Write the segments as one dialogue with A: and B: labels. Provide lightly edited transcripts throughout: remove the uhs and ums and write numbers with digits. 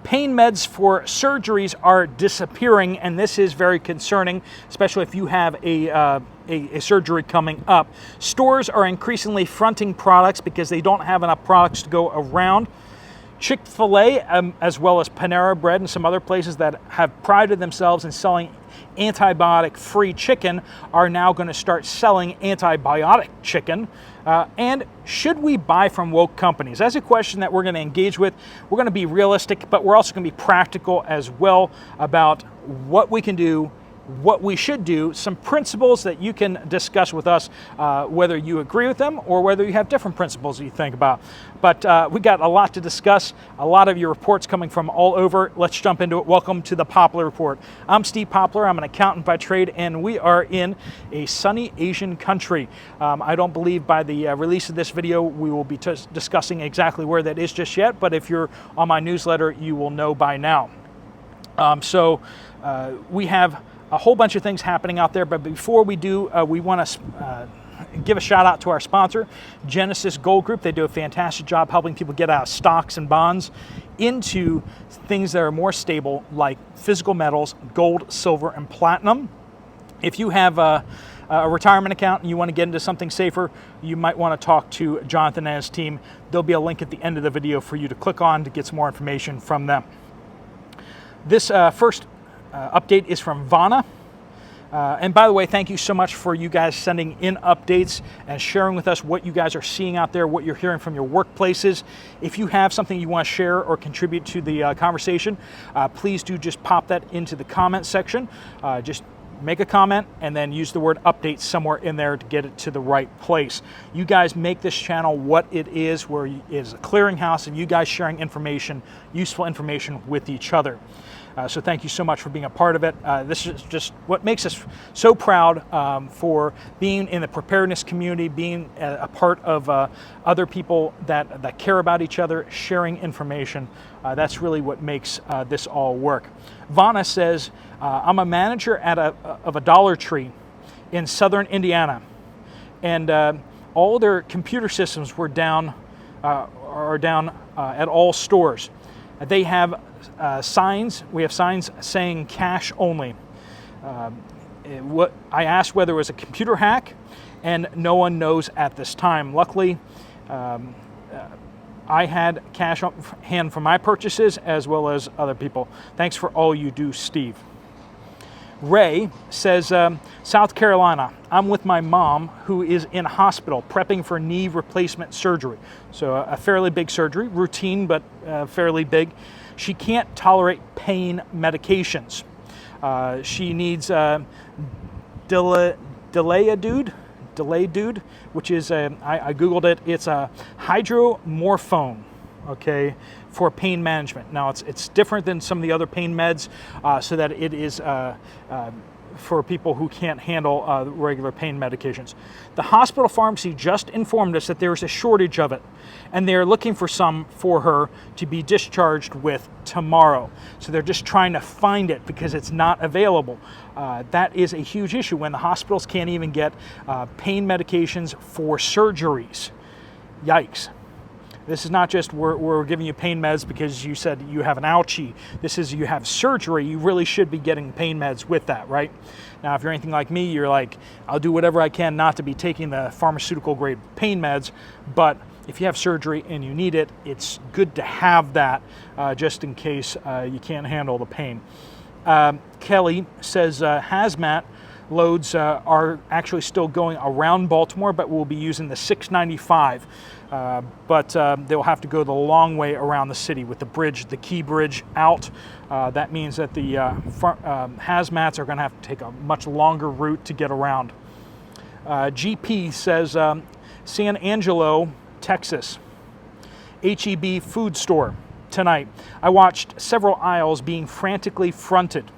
A: Pain meds for surgeries are disappearing, and this is very concerning, especially if you have a surgery coming up. Stores are increasingly fronting products because they don't have enough products to go around. Chick-fil-A, as well as Panera Bread and some other places that have prided themselves in selling antibiotic-free chicken, are now going to start selling antibiotic chicken. And should we buy from woke companies? That's a question that we're going to engage with. We're going to be realistic, but we're also going to be practical as well about what we can do, what we should do, some principles that you can discuss with us, whether you agree with them or whether you have different principles that you think about. But we got a lot to discuss, a lot of your reports coming from all over. Let's jump into it. Welcome to the Poplar Report. I'm Steve Poplar. I'm an accountant by trade, and we are in a sunny Asian country. I don't believe by the release of this video we will be discussing exactly where that is just yet, but if you're on my newsletter, you will know by now. We have a whole bunch of things happening out there, but before we do, we want to give a shout out to our sponsor, Genesis Gold Group. They do a fantastic job helping people get out of stocks and bonds into things that are more stable, like physical metals, gold, silver, and platinum. If you have a retirement account and you want to get into something safer, you might want to talk to Jonathan and his team. There'll be a link at the end of the video for you to click on to get some more information from them. This first update is from Vana. And by the way, thank you so much for you guys sending in updates and sharing with us what you guys are seeing out there, what you're hearing from your workplaces. If you have something you want to share or contribute to the conversation, please do just pop that into the comment section. Just make a comment and then use the word update somewhere in there to get it to the right place. You guys make this channel what it is, where it is a clearinghouse of you guys sharing information, useful information with each other. So thank you so much for being a part of it. This is just what makes us so proud for being in the preparedness community, being a part of other people that care about each other, sharing information. That's really what makes this all work. Vana says, I'm a manager of a Dollar Tree in southern Indiana, and all their computer systems were down, are down at all stores. They have signs. We have signs saying cash only. I asked whether it was a computer hack, and no one knows at this time. Luckily, I had cash on hand for my purchases as well as other people. Thanks for all you do, Steve. Ray says, South Carolina, I'm with my mom who is in hospital prepping for knee replacement surgery. So a fairly big surgery, routine, but fairly big. She can't tolerate pain medications. She needs Delaydude, which is, I Googled it, it's a hydromorphone, okay, for pain management. Now, it's different than some of the other pain meds, so that it is for people who can't handle regular pain medications. The hospital pharmacy just informed us that there is a shortage of it, and they're looking for some for her to be discharged with tomorrow. So they're just trying to find it because it's not available. That is a huge issue when the hospitals can't even get pain medications for surgeries. Yikes. This is not just we're giving you pain meds because you said you have an ouchie. This is you have surgery. You really should be getting pain meds with that, right? Now, if you're anything like me, you're like, I'll do whatever I can not to be taking the pharmaceutical grade pain meds. But if you have surgery and you need it, it's good to have that just in case you can't handle the pain. Kelly says hazmat loads are actually still going around Baltimore, but we'll be using the 695. But they'll have to go the long way around the city with the bridge, the key bridge out. That means that the hazmats are going to have to take a much longer route to get around. GP says San Angelo, Texas, HEB food store tonight. I watched several aisles being frantically fronted.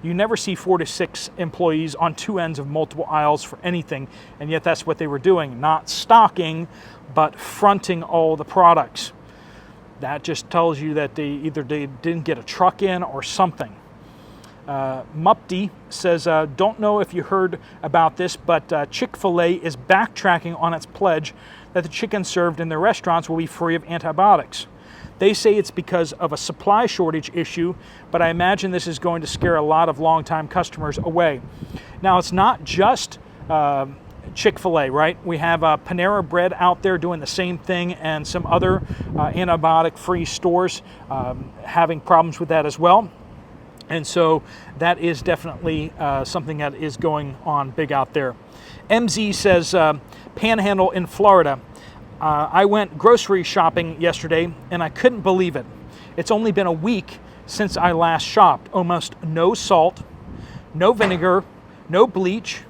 A: You never see 4 to 6 employees on two ends of multiple aisles for anything, and yet that's what they were doing. Not stocking, but fronting all the products. That just tells you that they didn't get a truck in or something. Mupti says, don't know if you heard about this, but Chick-fil-A is backtracking on its pledge that the chicken served in their restaurants will be free of antibiotics. They say it's because of a supply shortage issue, but I imagine this is going to scare a lot of longtime customers away. Now, it's not just Chick-fil-A, right? We have Panera Bread out there doing the same thing, and some other antibiotic-free stores having problems with that as well. And so that is definitely something that is going on big out there. MZ says, Panhandle in Florida. I went grocery shopping yesterday, and I couldn't believe it. It's only been a week since I last shopped. Almost no salt, no vinegar, no bleach,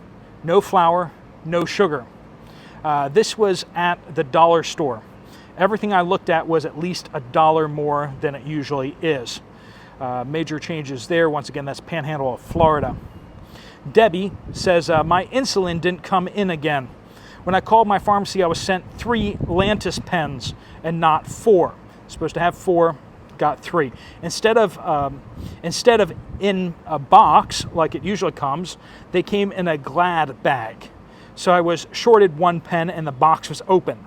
A: no flour, no sugar. This was at the dollar store. Everything I looked at was at least $1 more than it usually is. Major changes there. Once again, that's Panhandle of Florida. Debbie says, my insulin didn't come in again. When I called my pharmacy, I was sent 3 Lantus pens and not 4. Supposed to have 4, got 3. Instead of in a box like it usually comes, they came in a Glad bag. So I was shorted 1 pen and the box was open.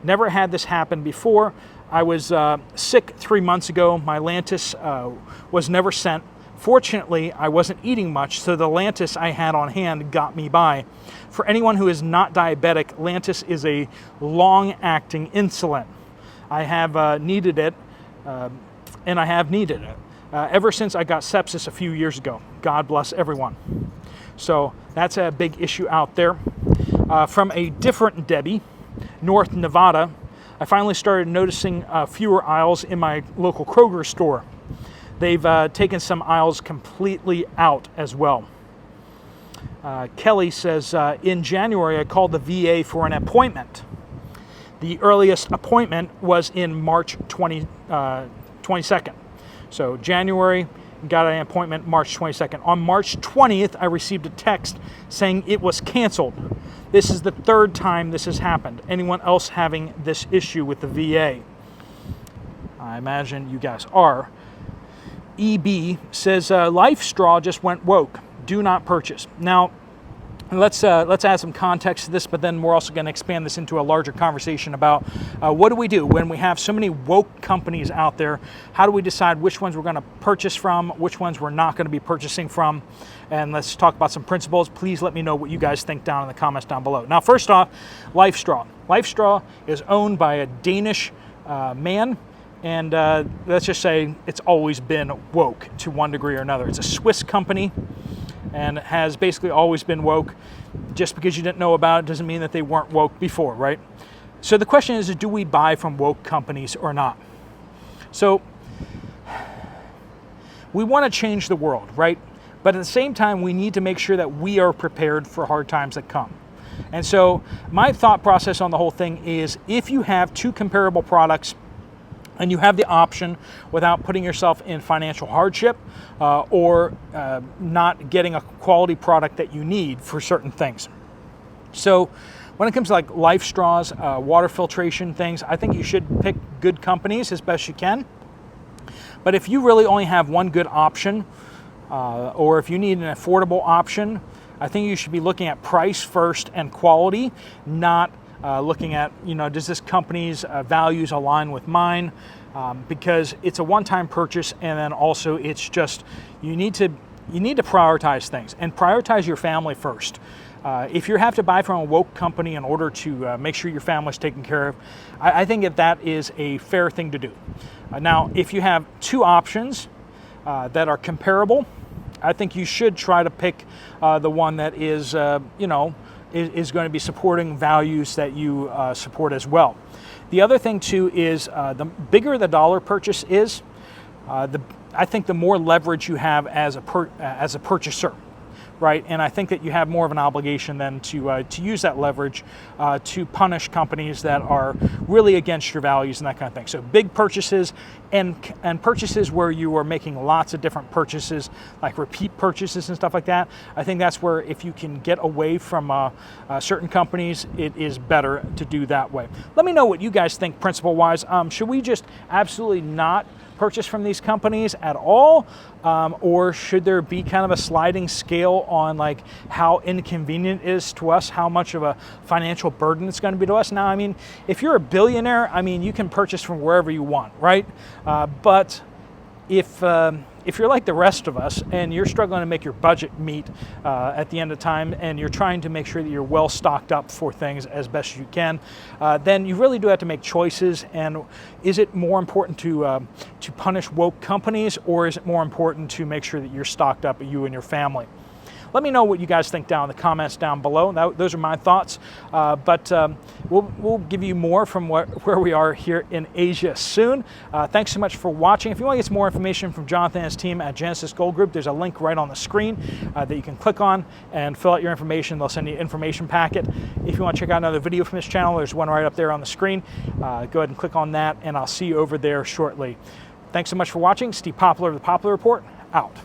A: Never had this happen before. I was sick 3 months ago. My Lantus was never sent. Fortunately, I wasn't eating much, so the Lantus I had on hand got me by. For anyone who is not diabetic, Lantus is a long-acting insulin. I have needed it, and I have needed it ever since I got sepsis a few years ago. God bless everyone. So that's a big issue out there. From a different Debbie, North Nevada, I finally started noticing fewer aisles in my local Kroger store. They've taken some aisles completely out as well. Kelly says, in January, I called the VA for an appointment. The earliest appointment was in March 22nd. So January, got an appointment March 22nd. On March 20th, I received a text saying it was canceled. This is the 3rd time this has happened. Anyone else having this issue with the VA? I imagine you guys are. EB says, LifeStraw just went woke. Do not purchase. Now, let's add some context to this, but then we're also going to expand this into a larger conversation about what do we do when we have so many woke companies out there? How do we decide which ones we're going to purchase from, which ones we're not going to be purchasing from? And let's talk about some principles. Please let me know what you guys think down in the comments down below. Now, first off, LifeStraw. LifeStraw is owned by a Danish man. And let's just say it's always been woke to one degree or another. It's a Swiss company and has basically always been woke. Just because you didn't know about it doesn't mean that they weren't woke before, right? So the question is, do we buy from woke companies or not? So we want to change the world, right? But at the same time, we need to make sure that we are prepared for hard times that come. And so my thought process on the whole thing is, if you have 2 comparable products and you have the option without putting yourself in financial hardship or not getting a quality product that you need for certain things. So when it comes to like LifeStraws, water filtration things, I think you should pick good companies as best you can. But if you really only have one good option, or if you need an affordable option, I think you should be looking at price first and quality, not looking at, does this company's values align with mine? Because it's a one-time purchase, and then also it's just, you need to prioritize things and prioritize your family first. If you have to buy from a woke company in order to make sure your family's taken care of, I think that is a fair thing to do. Now, if you have 2 options that are comparable, I think you should try to pick the one that is, is going to be supporting values that you support as well. The other thing too is the bigger the dollar purchase is, I think the more leverage you have as a purchaser, right? And I think that you have more of an obligation then to use that leverage to punish companies that are really against your values and that kind of thing. So big purchases and purchases where you are making lots of different purchases, like repeat purchases and stuff like that. I think that's where, if you can get away from certain companies, it is better to do that way. Let me know what you guys think principle-wise. Should we just absolutely not purchase from these companies at all? Or should there be kind of a sliding scale on like how inconvenient it is to us, how much of a financial burden it's going to be to us? Now, I mean, if you're a billionaire, I mean, you can purchase from wherever you want, right? But if you're like the rest of us and you're struggling to make your budget meet at the end of time, and you're trying to make sure that you're well stocked up for things as best as you can, then you really do have to make choices. And is it more important to punish woke companies, or is it more important to make sure that you're stocked up, you and your family? Let me know what you guys think down in the comments down below. Those are my thoughts, but we'll give you more from where we are here in Asia soon. Thanks so much for watching. If you want to get some more information from Jonathan and his team at Genesis Gold Group, there's a link right on the screen that you can click on and fill out your information. They'll send you an information packet. If you want to check out another video from this channel, there's one right up there on the screen. Go ahead and click on that, and I'll see you over there shortly. Thanks so much for watching. Steve Poplar of the Poplar Report, out.